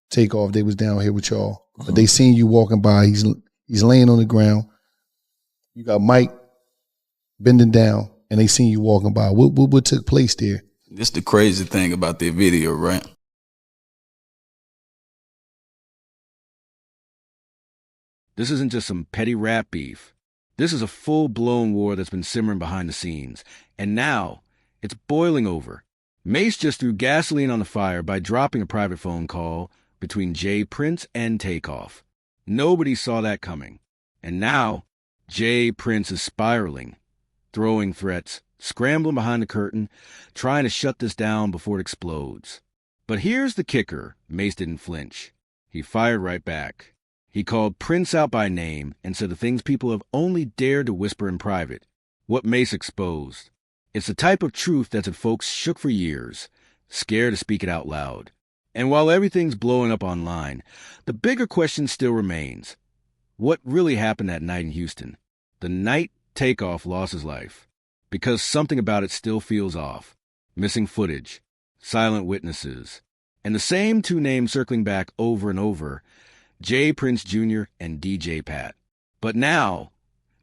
Takeoff, they was down here with y'all. But they seen you walking by. He's laying on the ground. You got Mike bending down, and they seen you walking by. What took place there? This the crazy thing about the video, right? This isn't just some petty rap beef. This is a full-blown war that's been simmering behind the scenes. And now, it's boiling over. Mase just threw gasoline on the fire by dropping a private phone call between J. Prince and Takeoff. Nobody saw that coming. And now, J. Prince is spiraling, throwing threats, scrambling behind the curtain, trying to shut this down before it explodes. But here's the kicker. Mase didn't flinch. He fired right back. He called Prince out by name and said the things people have only dared to whisper in private. What Mase exposed. It's the type of truth that's had folks shook for years, scared to speak it out loud. And while everything's blowing up online, the bigger question still remains. What really happened that night in Houston? The night Takeoff lost his life. Because something about it still feels off. Missing footage, silent witnesses, and the same two names circling back over and over, J. Prince Jr. and DJ Pat. But now,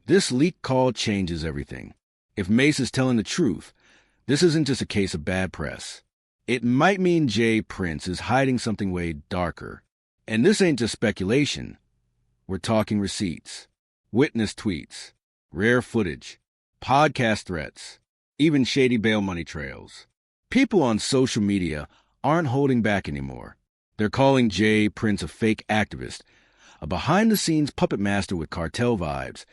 this leaked call changes everything. If Mase is telling the truth, this isn't just a case of bad press. It might mean J. Prince is hiding something way darker. And this ain't just speculation. We're talking receipts, witness tweets, rare footage, podcast threats, even shady bail money trails. People on social media aren't holding back anymore. They're calling J. Prince a fake activist, a behind-the-scenes puppet master with cartel vibes,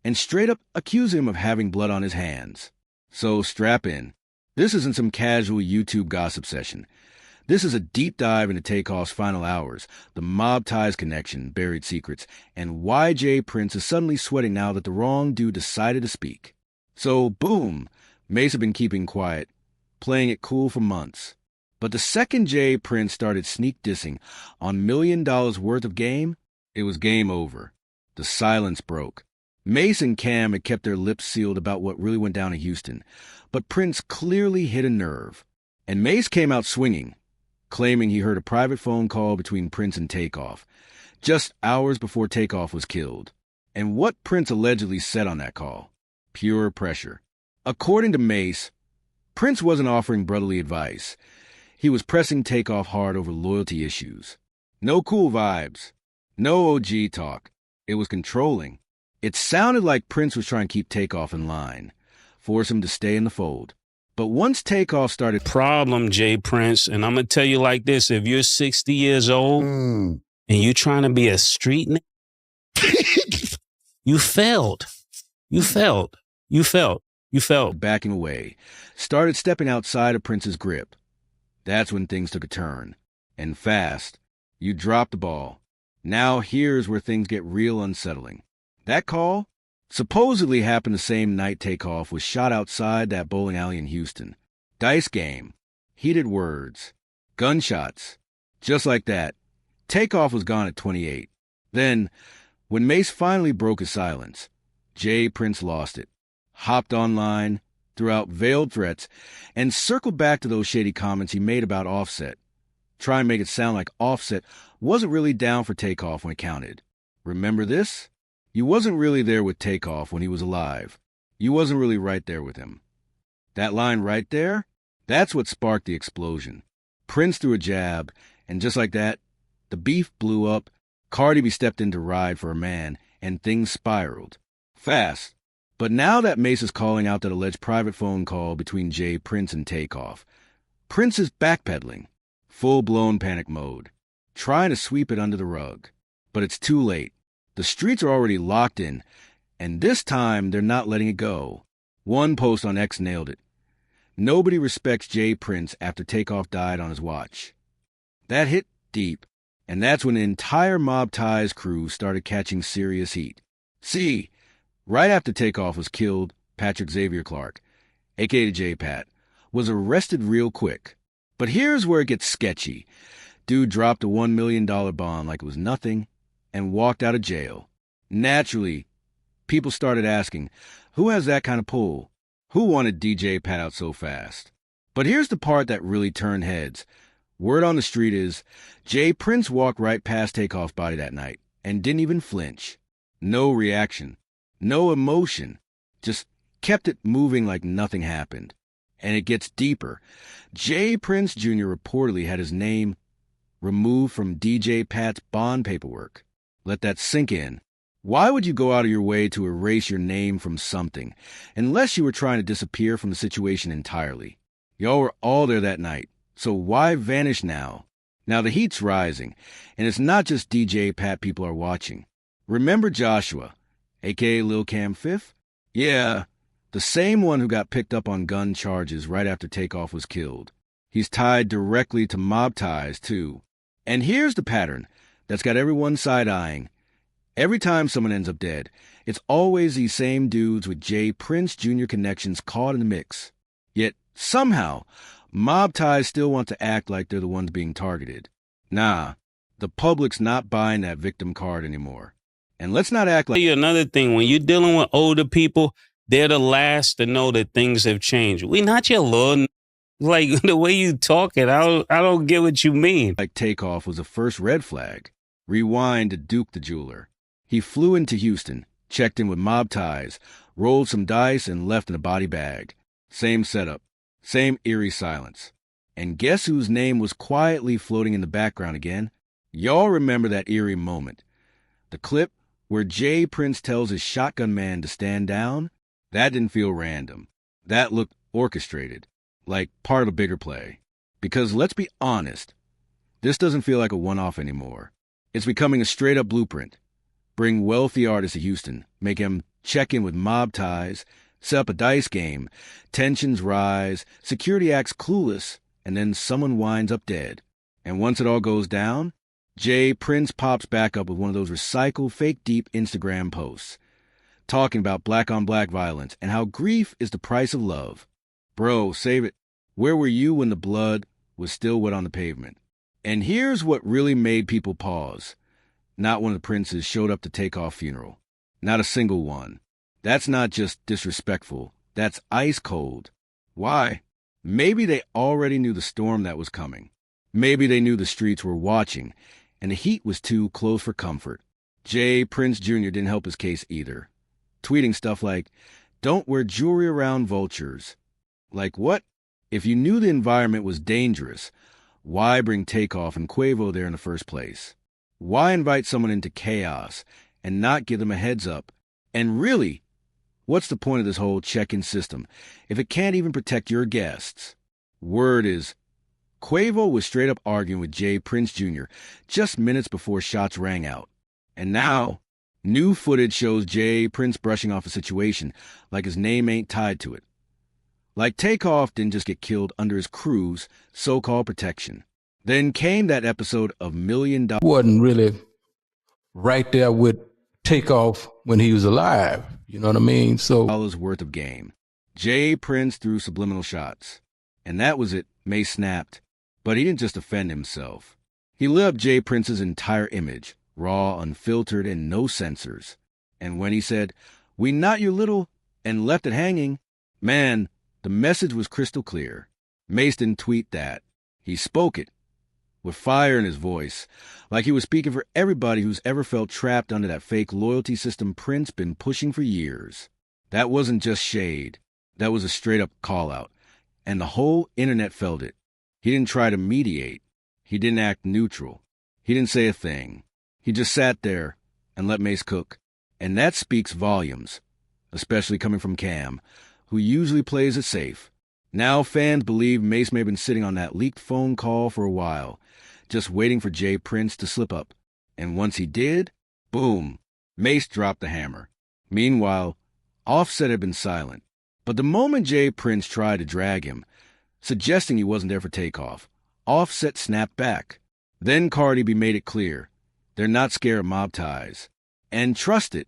and straight up accuse him of having blood on his hands. So strap in. This isn't some casual YouTube gossip session. This is a deep dive into Takeoff's final hours, the mob ties connection, buried secrets, and why J. Prince is suddenly sweating now that the wrong dude decided to speak. So, boom, Mase had been keeping quiet, playing it cool for months. But the second J. Prince started sneak dissing on $1 million worth of game, it was game over. The silence broke. Mase and Cam had kept their lips sealed about what really went down in Houston, but Prince clearly hit a nerve. And Mase came out swinging, claiming he heard a private phone call between Prince and Takeoff, just hours before Takeoff was killed. And what Prince allegedly said on that call? Pure pressure. According to Mase, Prince wasn't offering brotherly advice. He was pressing Takeoff hard over loyalty issues. No cool vibes. No OG talk. It was controlling. It sounded like Prince was trying to keep Takeoff in line, force him to stay in the fold. But once Takeoff started... Problem, J. Prince, and I'm going to tell you like this. If you're 60 years old and you're trying to be a street nigga, you failed. You failed. You failed. You failed. Backing away, started stepping outside of Prince's grip. That's when things took a turn. And fast. You dropped the ball. Now here's where things get real unsettling. That call supposedly happened the same night Takeoff was shot outside that bowling alley in Houston. Dice game. Heated words. Gunshots. Just like that. Takeoff was gone at 28. Then, when Mase finally broke his silence, J. Prince lost it. Hopped online, threw out veiled threats, and circled back to those shady comments he made about Offset. Try and make it sound like Offset wasn't really down for Takeoff when it counted. Remember this? You wasn't really there with Takeoff when he was alive. You wasn't really right there with him. That line right there? That's what sparked the explosion. Prince threw a jab, and just like that, the beef blew up, Cardi B stepped in to ride for a man, and things spiraled. Fast. But now that Mase is calling out that alleged private phone call between J. Prince and Takeoff, Prince is backpedaling. Full-blown panic mode. Trying to sweep it under the rug. But it's too late. The streets are already locked in, and this time they're not letting it go. One post on X nailed it. Nobody respects J. Prince after Takeoff died on his watch. That hit deep, and that's when the entire Mob Ties crew started catching serious heat. See, right after Takeoff was killed, Patrick Xavier Clark, a.k.a. J. Pat, was arrested real quick. But here's where it gets sketchy. Dude dropped a $1 million bond like it was nothing, and walked out of jail. Naturally, people started asking, who has that kind of pull? Who wanted DJ Pat out so fast? But here's the part that really turned heads. Word on the street is Jay Prince walked right past Takeoff's body that night and didn't even flinch. No reaction. No emotion. Just kept it moving like nothing happened. And it gets deeper. Jay Prince Jr. reportedly had his name removed from DJ Pat's bond paperwork. Let that sink in. Why would you go out of your way to erase your name from something, unless you were trying to disappear from the situation entirely? Y'all were all there that night, so why vanish now? Now the heat's rising, and it's not just DJ Pat people are watching. Remember Joshua, a.k.a. Lil Cam Fifth? Yeah, the same one who got picked up on gun charges right after Takeoff was killed. He's tied directly to mob ties, too. And here's the pattern that's got everyone side-eyeing. Every time someone ends up dead, it's always these same dudes with Jay Prince Jr. connections caught in the mix. Yet, somehow, mob ties still want to act like they're the ones being targeted. Nah, the public's not buying that victim card anymore. And let's not act like... Another thing, when you're dealing with older people, they're the last to know that things have changed. We not your little... Like, the way you talking, I don't get what you mean. Like Takeoff was the first red flag. Rewind to Duke the jeweler. He flew into Houston, checked in with mob ties, rolled some dice, and left in a body bag. Same setup, same eerie silence. And guess whose name was quietly floating in the background again? Y'all remember that eerie moment. The clip where Jay Prince tells his shotgun man to stand down? That didn't feel random. That looked orchestrated, like part of a bigger play. Because let's be honest, this doesn't feel like a one-off anymore. It's becoming a straight-up blueprint. Bring wealthy artists to Houston, make him check in with mob ties, set up a dice game, tensions rise, security acts clueless, and then someone winds up dead. And once it all goes down, Jay Prince pops back up with one of those recycled fake deep Instagram posts, talking about black-on-black violence and how grief is the price of love. Bro, save it. Where were you when the blood was still wet on the pavement? And here's what really made people pause. Not one of the princes showed up to Takeoff funeral. Not a single one. That's not just disrespectful. That's ice cold. Why? Maybe they already knew the storm that was coming. Maybe they knew the streets were watching, and the heat was too close for comfort. Jay Prince Jr. didn't help his case either. Tweeting stuff like, "Don't wear jewelry around vultures." Like what? If you knew the environment was dangerous, why bring Takeoff and Quavo there in the first place? Why invite someone into chaos and not give them a heads up? And really, what's the point of this whole check-in system if it can't even protect your guests? Word is, Quavo was straight up arguing with Jay Prince Jr. just minutes before shots rang out. And now, new footage shows Jay Prince brushing off a situation like his name ain't tied to it. Like Takeoff didn't just get killed under his crew's so-called protection. Then came that episode of $1 Million. Wasn't really right there with Takeoff when he was alive. You know what I mean? So Dollars worth of game. Jay Prince threw subliminal shots. And that was it. Mase snapped. But he didn't just offend himself. He lit up Jay Prince's entire image, raw, unfiltered, and no censors. And when he said, "We not your little," and left it hanging, man, the message was crystal clear. Mase didn't tweet that. He spoke it. With fire in his voice, like he was speaking for everybody who's ever felt trapped under that fake loyalty system Prince been pushing for years. That wasn't just shade. That was a straight-up call-out. And the whole internet felt it. He didn't try to mediate. He didn't act neutral. He didn't say a thing. He just sat there and let Mase cook. And that speaks volumes, especially coming from Cam, who usually plays it safe. Now fans believe Mase may have been sitting on that leaked phone call for a while, just waiting for Jay Prince to slip up. And once he did, boom, Mase dropped the hammer. Meanwhile, Offset had been silent. But the moment Jay Prince tried to drag him, suggesting he wasn't there for Takeoff, Offset snapped back. Then Cardi B made it clear, they're not scared of mob ties. And trust it,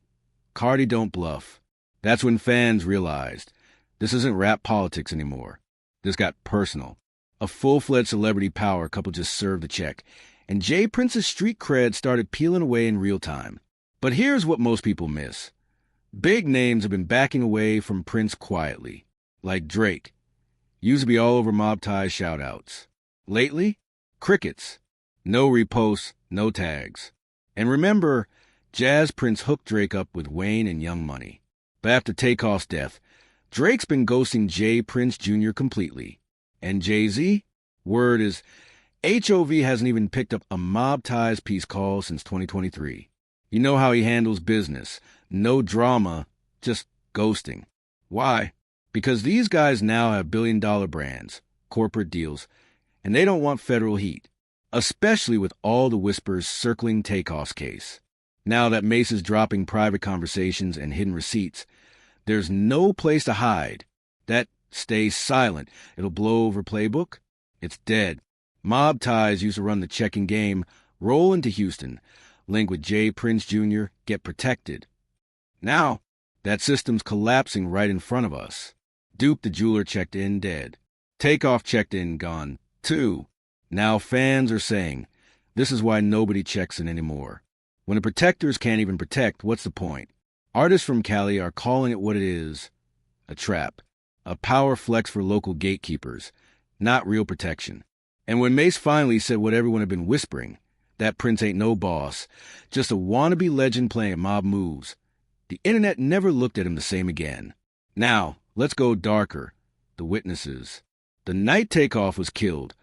Cardi don't bluff. That's when fans realized, this isn't rap politics anymore. This got personal. A full-fledged celebrity power couple just served the check, and Jay Prince's street cred started peeling away in real time. But here's what most people miss. Big names have been backing away from Prince quietly, like Drake. Used to be all over mob ties shout-outs. Lately, Crickets. No reposts, no tags. And remember, Jazz Prince hooked Drake up with Wayne and Young Money. But after Takeoff's death, Drake's been ghosting J. Prince Jr. completely. And Jay-Z? Word is, HOV hasn't even picked up a Mob Ties peace call since 2023. You know how he handles business. No drama, just ghosting. Why? Because these guys now have billion-dollar brands, corporate deals, and they don't want federal heat, especially with all the whispers circling Takeoff's case. Now that Mase is dropping private conversations and hidden receipts, there's no place to hide. That stays silent. It'll blow over playbook. It's dead. Mob Ties used to run the checking game, roll into Houston, link with J. Prince Jr., get protected. Now, that system's collapsing right in front of us. Duke the jeweler checked in, dead. Takeoff checked in, gone, too. Now fans are saying, this is why nobody checks in anymore. When the protectors can't even protect, what's the point? Artists from Cali are calling it what it is, a trap, a power flex for local gatekeepers, not real protection. And when Mase finally said what everyone had been whispering, that Prince ain't no boss, just a wannabe legend playing mob moves, the internet never looked at him the same again. Now, let's go darker. The witnesses. The night Takeoff was killed,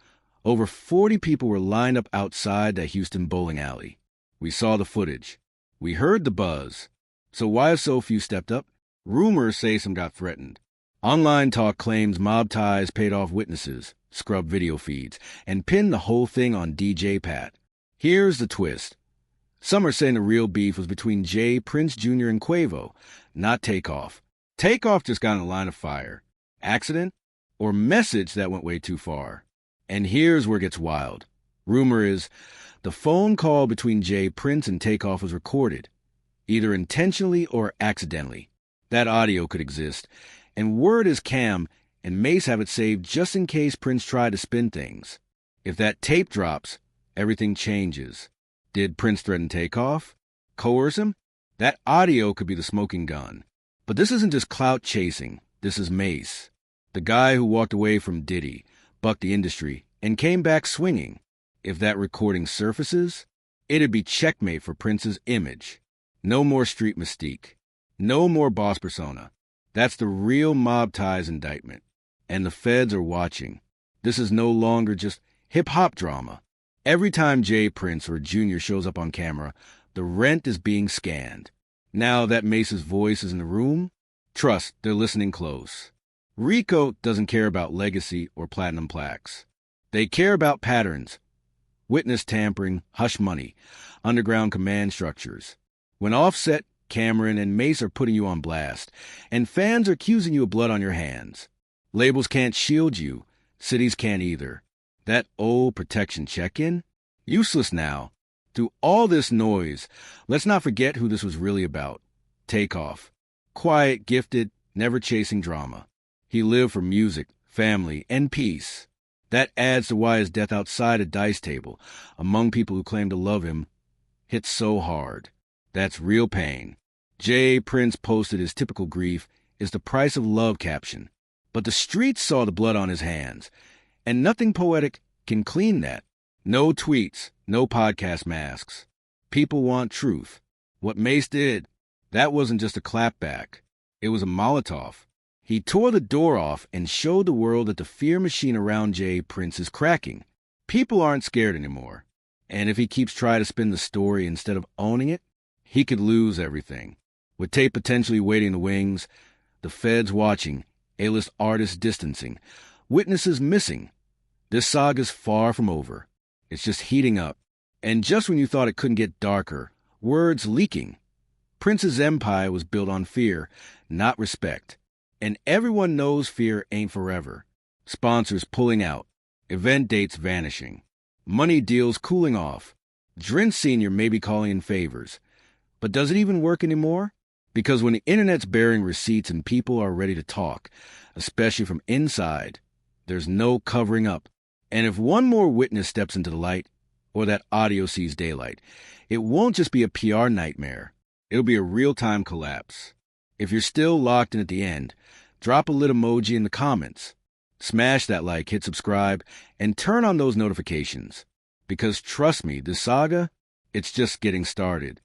over 40 people were lined up outside that Houston bowling alley. We saw the footage. We heard the buzz. So why have so few stepped up? Rumors say some got threatened. Online talk claims Mob Ties paid off witnesses, scrubbed video feeds, and pinned the whole thing on DJ Pat. Here's the twist. Some are saying the real beef was between J. Prince Jr. and Quavo, not Takeoff. Takeoff just got in a line of fire. Accident? Or message that went way too far? And here's where it gets wild. Rumor is, the phone call between J. Prince and Takeoff was recorded, either intentionally or accidentally. That audio could exist. And word is Cam and Mase have it saved just in case Prince tried to spin things. If that tape drops, everything changes. Did Prince threaten Takeoff? Coerce him? That audio could be the smoking gun. But this isn't just clout chasing. This is Mase. The guy who walked away from Diddy, bucked the industry, and came back swinging. If that recording surfaces, it'd be checkmate for Prince's image. No more street mystique. No more boss persona. That's the real Mob Ties indictment. And the feds are watching. This is no longer just hip-hop drama. Every time J. Prince or Jr. shows up on camera, the rent is being scanned. Now that Mase's voice is in the room, trust, they're listening close. Rico doesn't care about legacy or platinum plaques. They care about patterns. Witness tampering, hush money, underground command structures. When Offset, Cameron, and Mase are putting you on blast, and fans are accusing you of blood on your hands. Labels can't shield you. Cities can't either. That old protection check-in? Useless now. Through all this noise, let's not forget who this was really about. Takeoff. Quiet, gifted, never chasing drama. He lived for music, family, and peace. That adds to why his death outside a dice table, among people who claim to love him, hits so hard. That's real pain. J. Prince posted his typical grief is the price of love caption. But the streets saw the blood on his hands. And nothing poetic can clean that. No tweets, no podcast masks. People want truth. What Mase did, that wasn't just a clapback. It was a Molotov. He tore the door off and showed the world that the fear machine around J. Prince is cracking. People aren't scared anymore. And if he keeps trying to spin the story instead of owning it, he could lose everything. With tape potentially waiting in the wings, the feds watching, A-list artists distancing, witnesses missing. This saga's far from over. It's just heating up. And just when you thought it couldn't get darker, word's leaking. Prince's empire was built on fear, not respect. And everyone knows fear ain't forever. Sponsors pulling out. Event dates vanishing. Money deals cooling off. Drin Sr. may be calling in favors. But does it even work anymore? Because when the internet's bearing receipts and people are ready to talk, especially from inside, there's no covering up. And if one more witness steps into the light, or that audio sees daylight, it won't just be a PR nightmare. It'll be a real-time collapse. If you're still locked in at the end, drop a lit emoji in the comments. Smash that like, hit subscribe, and turn on those notifications. Because trust me, this saga, it's just getting started.